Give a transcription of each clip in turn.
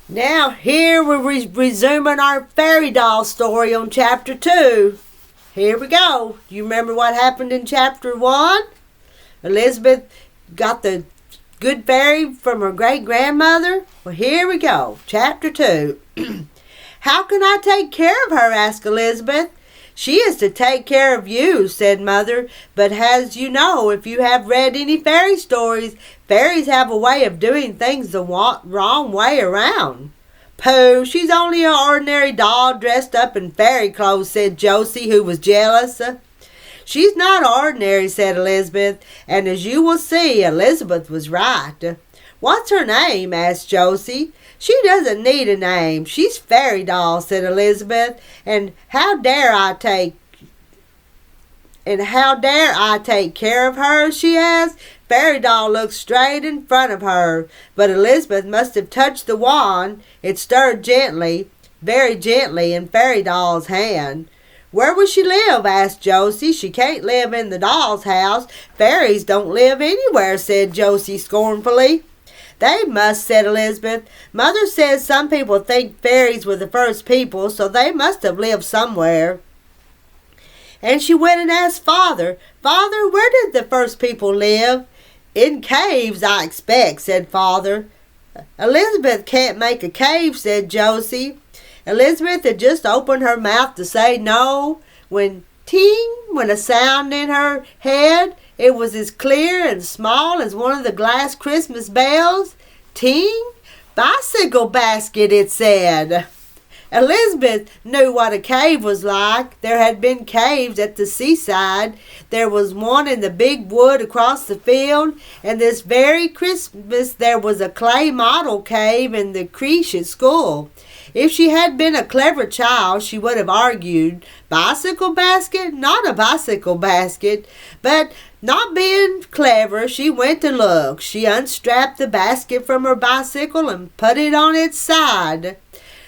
Now here we're resuming our fairy doll story on chapter 2. Here we go. Do you remember what happened in chapter 1? Elizabeth got the good fairy from her great-grandmother. Well, here we go. Chapter 2. How can I take care of her? Asked Elizabeth. She is to take care of you, said Mother. But as you know, if you have read any fairy stories, fairies have a way of doing things the wrong way around. Pooh, she's only an ordinary doll dressed up in fairy clothes, said Josie, who was jealous. She's not ordinary, said Elizabeth, and as you will see, Elizabeth was right. What's her name? Asked Josie. She doesn't need a name. She's fairy doll, said Elizabeth. And how dare I take care of her? She asked. Fairy doll looked straight in front of her, but Elizabeth must have touched the wand. It stirred gently, very gently, in fairy doll's hand. Where will she live? Asked Josie. She can't live in the doll's house. Fairies don't live anywhere, said Josie scornfully. They must, said Elizabeth. Mother says some people think fairies were the first people, so they must have lived somewhere. And she went and asked Father, Father, where did the first people live? In caves, I expect, said Father. Elizabeth can't make a cave, said Josie. Elizabeth had just opened her mouth to say no when ting went a sound in her head. It was as clear and small as one of the glass Christmas bells. Ting! Bicycle basket, it said. Elizabeth knew what a cave was like. There had been caves at the seaside. There was one in the big wood across the field, and this very Christmas there was a clay model cave in the creche at school. If she had been a clever child, she would have argued, bicycle basket? Not a bicycle basket. But not being clever, she went to look. She unstrapped the basket from her bicycle and put it on its side.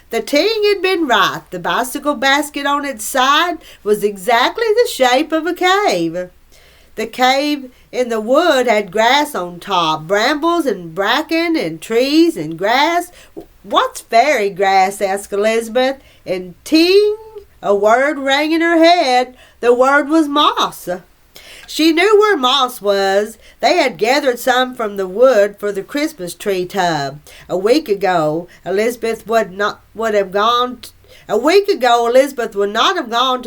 The ting had been right. The bicycle basket on its side was exactly the shape of a cave. The cave in the wood had grass on top, brambles and bracken and trees and grass. What's fairy grass? Asked Elizabeth. And ting, a word rang in her head. The word was moss. She knew where moss was. They had gathered some from the wood for the Christmas tree tub. A week ago, Elizabeth would not have gone to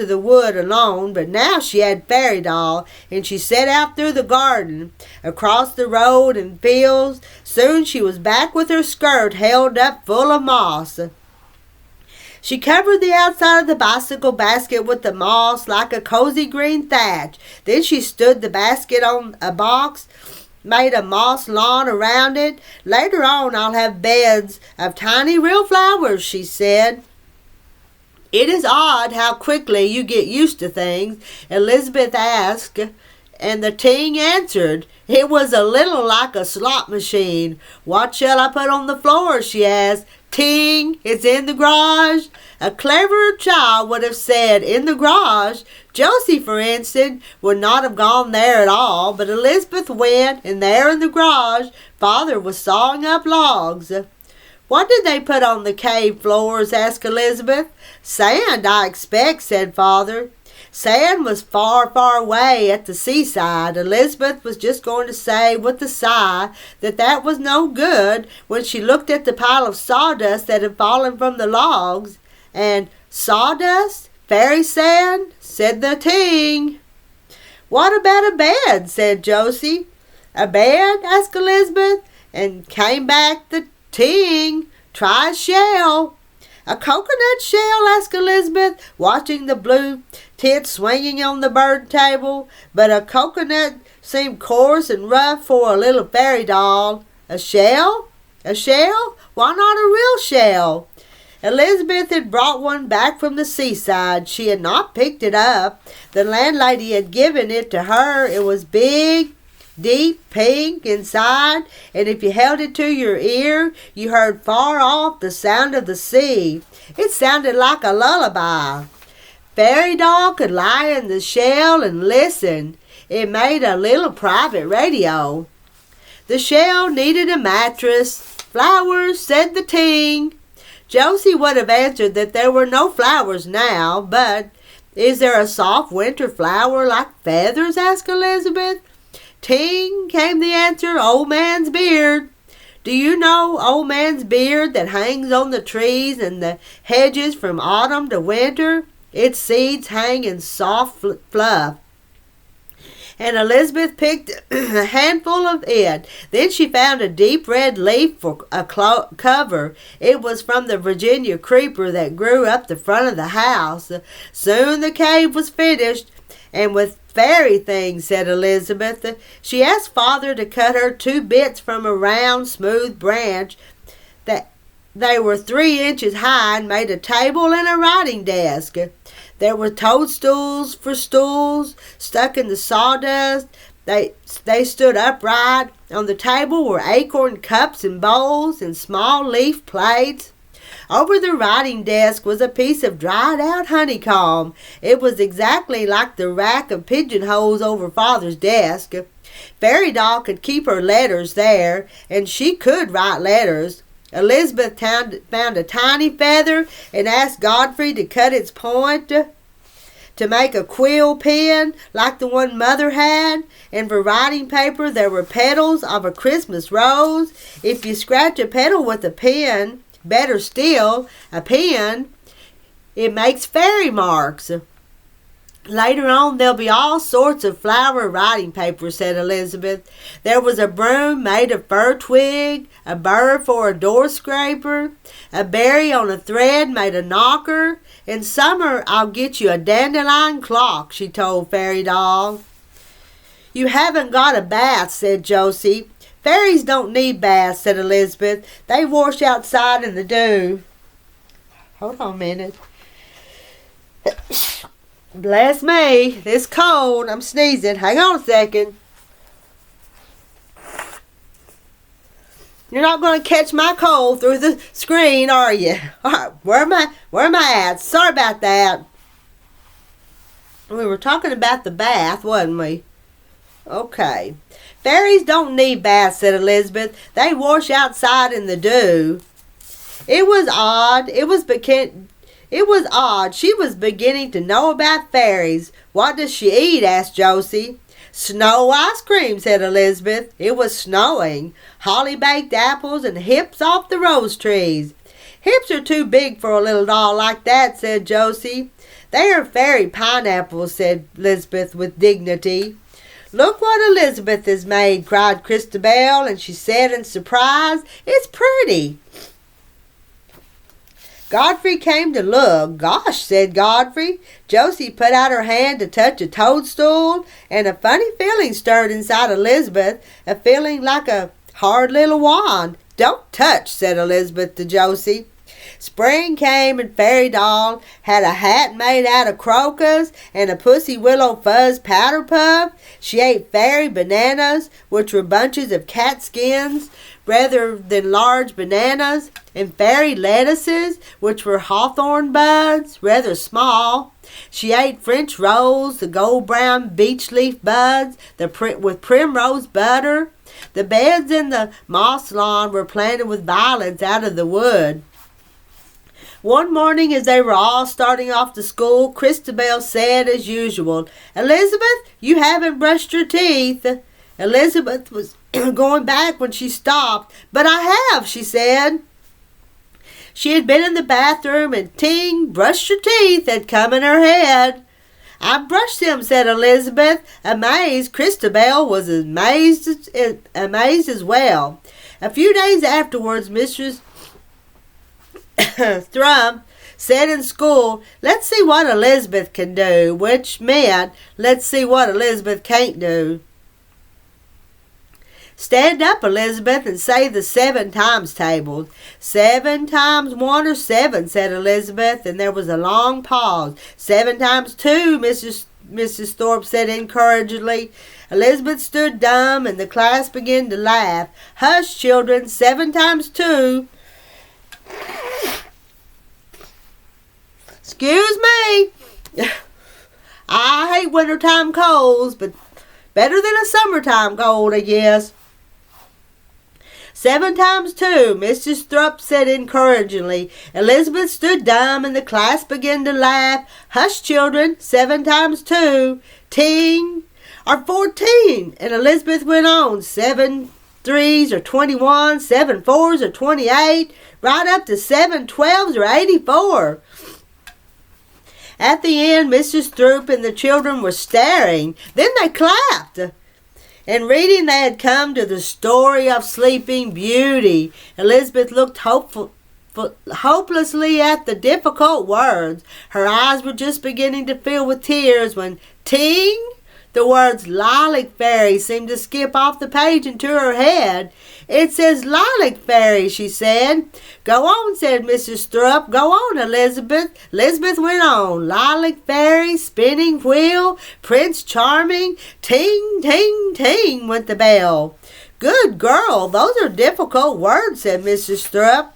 the wood alone, but now she had Fairy Doll, and she set out through the garden, across the road and fields. Soon she was back with her skirt held up full of moss. She covered the outside of the bicycle basket with the moss like a cozy green thatch. Then she stood the basket on a box, made a moss lawn around it. Later on I'll have beds of tiny real flowers, she said. It is odd how quickly you get used to things, Elizabeth asked, and the ting answered. It was a little like a slot machine. What shall I put on the floor? She asked. Ting, it's in the garage. A cleverer child would have said in the garage. Josie, for instance, would not have gone there at all, but Elizabeth went, and there in the garage, Father was sawing up logs. What did they put on the cave floors? Asked Elizabeth. Sand, I expect, said Father. Sand was far, far away at the seaside. Elizabeth was just going to say with a sigh that was no good when she looked at the pile of sawdust that had fallen from the logs. And sawdust? Fairy sand? Said the ting. What about a bed? Said Josie. A bed? Asked Elizabeth, and came back the ting. Try a shell. A coconut shell? Asked Elizabeth, watching the blue tits swinging on the bird table. But a coconut seemed coarse and rough for a little fairy doll. A shell? A shell? Why not a real shell? Elizabeth had brought one back from the seaside. She had not picked it up. The landlady had given it to her. It was big, deep pink inside, and if you held it to your ear, you heard far off the sound of the sea. It sounded like a lullaby. Fairy Doll could lie in the shell and listen. It made a little private radio. The shell needed a mattress. Flowers, said the ting. Josie would have answered that there were no flowers now, but is there a soft winter flower like feathers? Asked Elizabeth. Ting, came the answer, Old Man's beard. Do you know Old Man's beard that hangs on the trees and the hedges from autumn to winter? Its seeds hang in soft fluff. And Elizabeth picked a handful of it. Then she found a deep red leaf for a cover. It was from the Virginia creeper that grew up the front of the house. Soon the cave was finished, and with fairy things, said Elizabeth. She asked Father to cut her 2 bits from a round, smooth branch. They were 3 inches high and made a table and a writing desk. There were toadstools for stools stuck in the sawdust. They stood upright. On the table were acorn cups and bowls and small leaf plates. Over the writing desk was a piece of dried out honeycomb. It was exactly like the rack of pigeonholes over Father's desk. Fairy Doll could keep her letters there, and she could write letters. Elizabeth found a tiny feather and asked Godfrey to cut its point to make a quill pen like the one Mother had. And for writing paper there were petals of a Christmas rose. If you scratch a petal with a pen, better still, a pen, it makes fairy marks. Later on, there'll be all sorts of flower writing paper, said Elizabeth. There was a broom made of fir twig, a burr for a door scraper, a berry on a thread made a knocker. In summer, I'll get you a dandelion clock, she told Fairy Doll. You haven't got a bath, said Josie. Fairies don't need baths, said Elizabeth. They wash outside in the dew. Hold on a minute. Bless me, it's cold. I'm sneezing. Hang on a second. You're not going to catch my cold through the screen, are you? All right, where am I at? Sorry about that. We were talking about the bath, wasn't we? Okay. Fairies don't need baths, said Elizabeth. They wash outside in the dew. It was odd. She was beginning to know about fairies. What does she eat? Asked Josie. Snow ice cream, said Elizabeth. It was snowing. Holly baked apples and hips off the rose trees. Hips are too big for a little doll like that, said Josie. They are fairy pineapples, said Elizabeth with dignity. Look what Elizabeth has made, cried Christabel, and she said in surprise, It's pretty. Godfrey came to look. Gosh, said Godfrey. Josie put out her hand to touch a toadstool, and a funny feeling stirred inside Elizabeth, a feeling like a hard little wand. Don't touch, said Elizabeth to Josie. Spring came and Fairy Doll had a hat made out of crocus and a pussy willow fuzz powder puff. She ate fairy bananas, which were bunches of cat skins rather than large bananas, and fairy lettuces, which were hawthorn buds, rather small. She ate French rolls, the gold-brown beech leaf buds, with primrose butter. The beds in the moss lawn were planted with violets out of the wood. One morning, as they were all starting off to school, Christabel said as usual, Elizabeth, you haven't brushed your teeth. Elizabeth was going back when she stopped. But I have, she said. She had been in the bathroom and ting, brushed your teeth had come in her head. I brushed them, said Elizabeth. Amazed, Christabel was amazed as well. A few days afterwards, Mistress Thrum said in school, let's see what Elizabeth can do, which meant, let's see what Elizabeth can't do. Stand up, Elizabeth, and say the 7 times table. 7 times 1 or 7, said Elizabeth, and there was a long pause. 7 times 2, Mrs. Thorpe said encouragingly. Elizabeth stood dumb, and the class began to laugh. Hush, children, 7 times 2. Excuse me. I hate wintertime colds, but better than a summertime cold, I guess. 7 times 2, Mrs. Thrupp said encouragingly. Elizabeth stood dumb, and the class began to laugh. Hush, children, 7 times 2, ting, are 14. And Elizabeth went on, 7 3s are 21, 7 4s are 28, right up to 7 12s are 84. At the end, Mrs. Thrupp and the children were staring. Then they clapped. And reading, they had come to the story of Sleeping Beauty. Elizabeth looked hopelessly at the difficult words. Her eyes were just beginning to fill with tears when ting! The words Lilac Fairy seemed to skip off the page into her head. It says Lilac Fairy, she said. Go on, said Mrs. Thrupp. Go on, Elizabeth. Elizabeth went on. Lilac Fairy, Spinning Wheel, Prince Charming. Ting, ting, ting went the bell. Good girl, those are difficult words, said Mrs. Thrupp.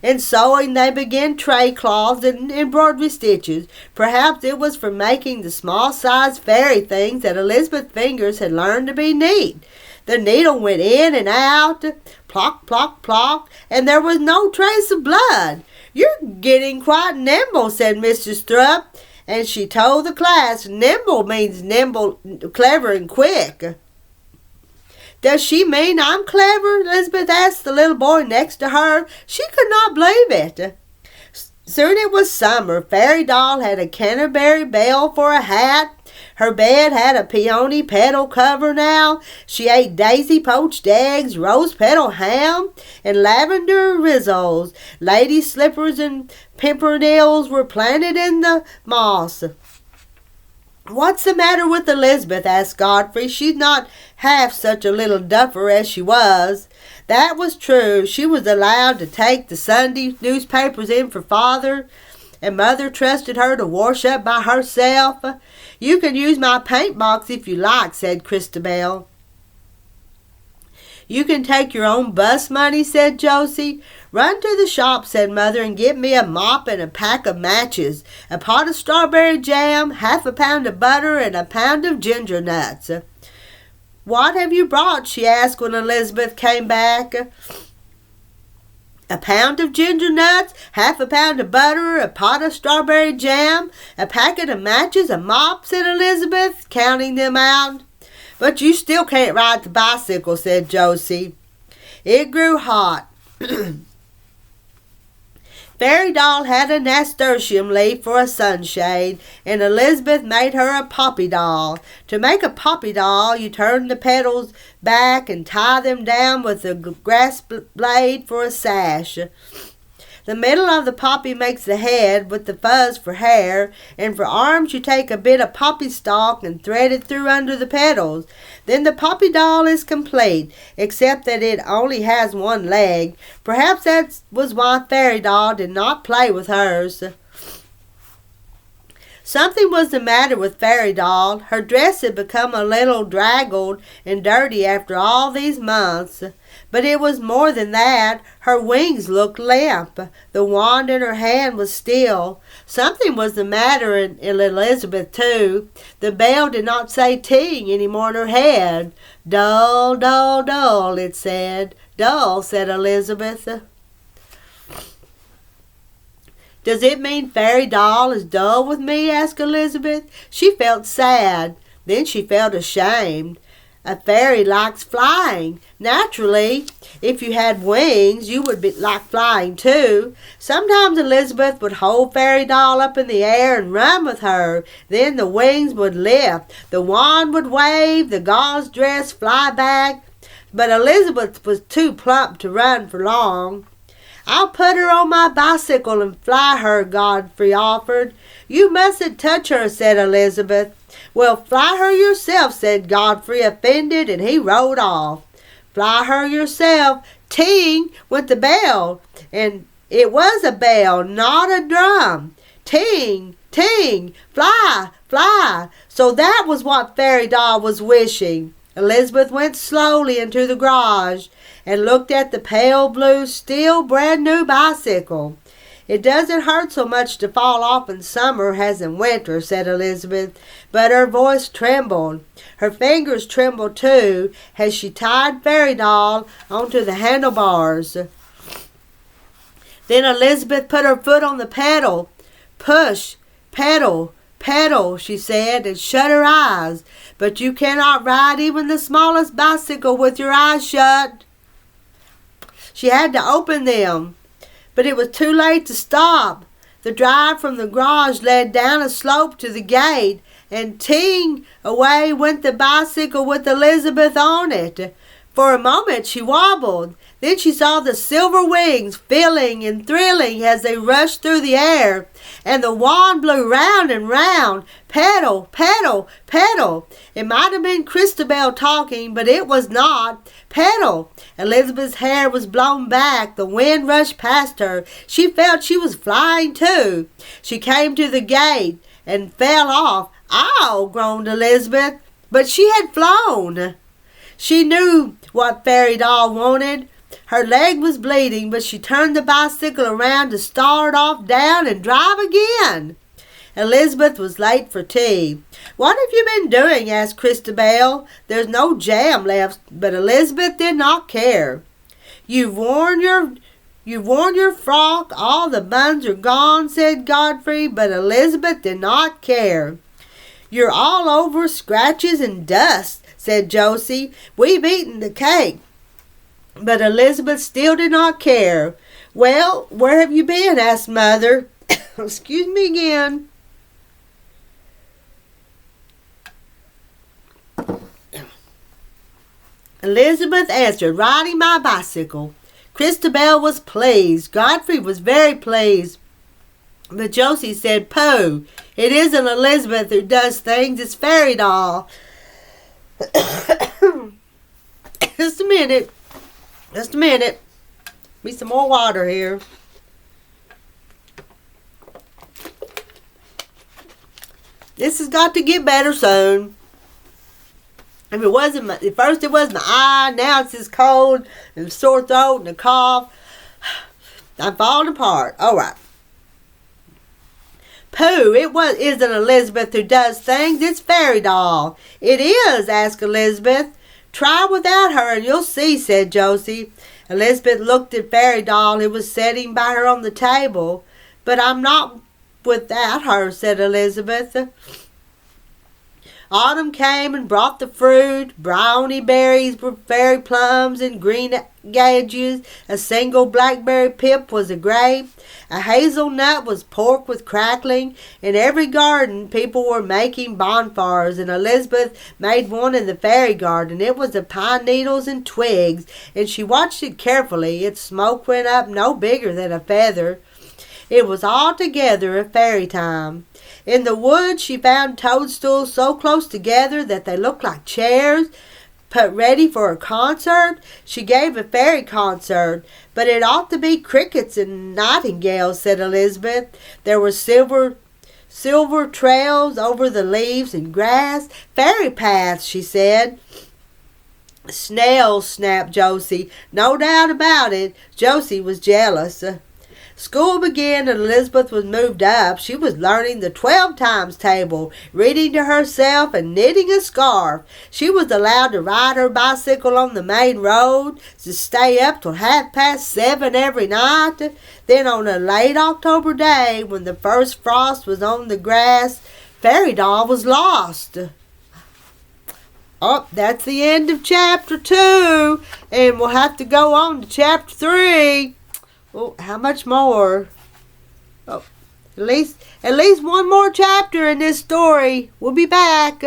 In sewing, they began tray cloths and embroidery stitches. Perhaps it was from making the small-sized fairy things that Elizabeth's fingers had learned to be neat. The needle went in and out, plock, plock, plock, and there was no trace of blood. You're getting quite nimble, said Mrs. Thrupp, and she told the class, nimble means nimble, clever and quick. Does she mean I'm clever? Elizabeth asked the little boy next to her. She could not believe it. Soon it was summer. Fairy Doll had a Canterbury bell for a hat. Her bed had a peony petal cover now. She ate daisy poached eggs, rose petal ham, and lavender rissoles. Lady slippers and pimpernels were planted in the moss. What's the matter with Elizabeth? Asked Godfrey. She's not half such a little duffer as she was. That was true. She was allowed to take the Sunday newspapers in for Father, and Mother trusted her to wash up by herself. You can use my paint box if you like, said Christabel. You can take your own bus money, said Josie. Run to the shop, said Mother, and get me a mop and a pack of matches, a pot of strawberry jam, half a pound of butter, and a pound of ginger nuts. What have you brought? She asked when Elizabeth came back. A pound of ginger nuts, half a pound of butter, a pot of strawberry jam, a packet of matches, a mop, said Elizabeth, counting them out. But you still can't ride the bicycle, said Josie. It grew hot. Fairy Doll had a nasturtium leaf for a sunshade, and Elizabeth made her a poppy doll. To make a poppy doll, you turn the petals back and tie them down with a grass blade for a sash. The middle of the poppy makes the head, with the fuzz for hair, and for arms you take a bit of poppy stalk and thread it through under the petals. Then the poppy doll is complete, except that it only has one leg. Perhaps that was why Fairy Doll did not play with hers. Something was the matter with Fairy Doll. Her dress had become a little draggled and dirty after all these months. But it was more than that. Her wings looked limp. The wand in her hand was still. Something was the matter in Elizabeth, too. The bell did not say ting any more in her head. Dull, dull, dull, it said. Dull, said Elizabeth. Does it mean Fairy Doll is dull with me? Asked Elizabeth. She felt sad. Then she felt ashamed. A fairy likes flying. Naturally, if you had wings, you would like flying too. Sometimes Elizabeth would hold Fairy Doll up in the air and run with her. Then the wings would lift, the wand would wave, the gauze dress fly back. But Elizabeth was too plump to run for long. I'll put her on my bicycle and fly her, Godfrey offered. You mustn't touch her, said Elizabeth. Well, fly her yourself, said Godfrey, offended, and he rode off. Fly her yourself. Ting went the bell, and it was a bell, not a drum. Ting, ting, fly, fly. So that was what Fairy Doll was wishing. Elizabeth went slowly into the garage and looked at the pale blue, still brand new bicycle. "It doesn't hurt so much to fall off in summer as in winter," said Elizabeth, but her voice trembled. Her fingers trembled too as she tied Fairy Doll onto the handlebars. Then Elizabeth put her foot on the pedal. "Push, pedal, pedal," she said, and shut her eyes. "But you cannot ride even the smallest bicycle with your eyes shut." She had to open them, but it was too late to stop. The drive from the garage led down a slope to the gate, and ting, away went the bicycle with Elizabeth on it. For a moment she wobbled. Then she saw the silver wings filling and thrilling as they rushed through the air, and the wand blew round and round. Pedal, pedal, pedal. It might have been Christabel talking, but it was not. Pedal. Elizabeth's hair was blown back. The wind rushed past her. She felt she was flying too. She came to the gate and fell off. "Ow!" groaned Elizabeth. But she had flown. She knew what Fairy Doll wanted. Her leg was bleeding, but she turned the bicycle around to start off down and drive again. Elizabeth was late for tea. "What have you been doing?" asked Christabel. "There's no jam left," but Elizabeth did not care. You've worn your frock, all the buns are gone," said Godfrey, but Elizabeth did not care. "You're all over scratches and dust," said Josie. "We've eaten the cake." But Elizabeth still did not care. "Well, where have you been?" asked Mother. Excuse me again. Elizabeth answered, "Riding my bicycle." Christabel was pleased. Godfrey was very pleased. But Josie said, "Pooh, it isn't Elizabeth who does things, it's Fairy Doll." Just a minute. Just a minute. Be some more water here. This has got to get better soon. If it wasn't at first it was my eye, now it's this cold and sore throat and a cough. I'm falling apart. All right. "Pooh, isn't Elizabeth who does things, it's Fairy Doll." "It is?" asked Elizabeth. "Try without her and you'll see," said Josie. Elizabeth looked at Fairy Doll, who was sitting by her on the table. "But I'm not without her," said Elizabeth. Autumn came and brought the fruit. Brownie berries were fairy plums and green gages. A single blackberry pip was a grape. A hazelnut was pork with crackling. In every garden people were making bonfires, and Elizabeth made one in the fairy garden. It was of pine needles and twigs, and she watched it carefully. Its smoke went up no bigger than a feather. It was altogether a fairy time. In the woods she found toadstools so close together that they looked like chairs, put ready for a concert. She gave a fairy concert, but it ought to be crickets and nightingales, said Elizabeth. There were silver trails over the leaves and grass, fairy paths, she said. Snails, snapped Josie. No doubt about it. Josie was jealous. School began and Elizabeth was moved up. She was learning the 12 times table, reading to herself, and knitting a scarf. She was allowed to ride her bicycle on the main road, to stay up till 7:30 every night. Then on a late October day, when the first frost was on the grass, Fairy Doll was lost. Oh, that's the end of chapter 2, and we'll have to go on to chapter 3. Well, how much more? Oh, at least one more chapter in this story. We'll be back.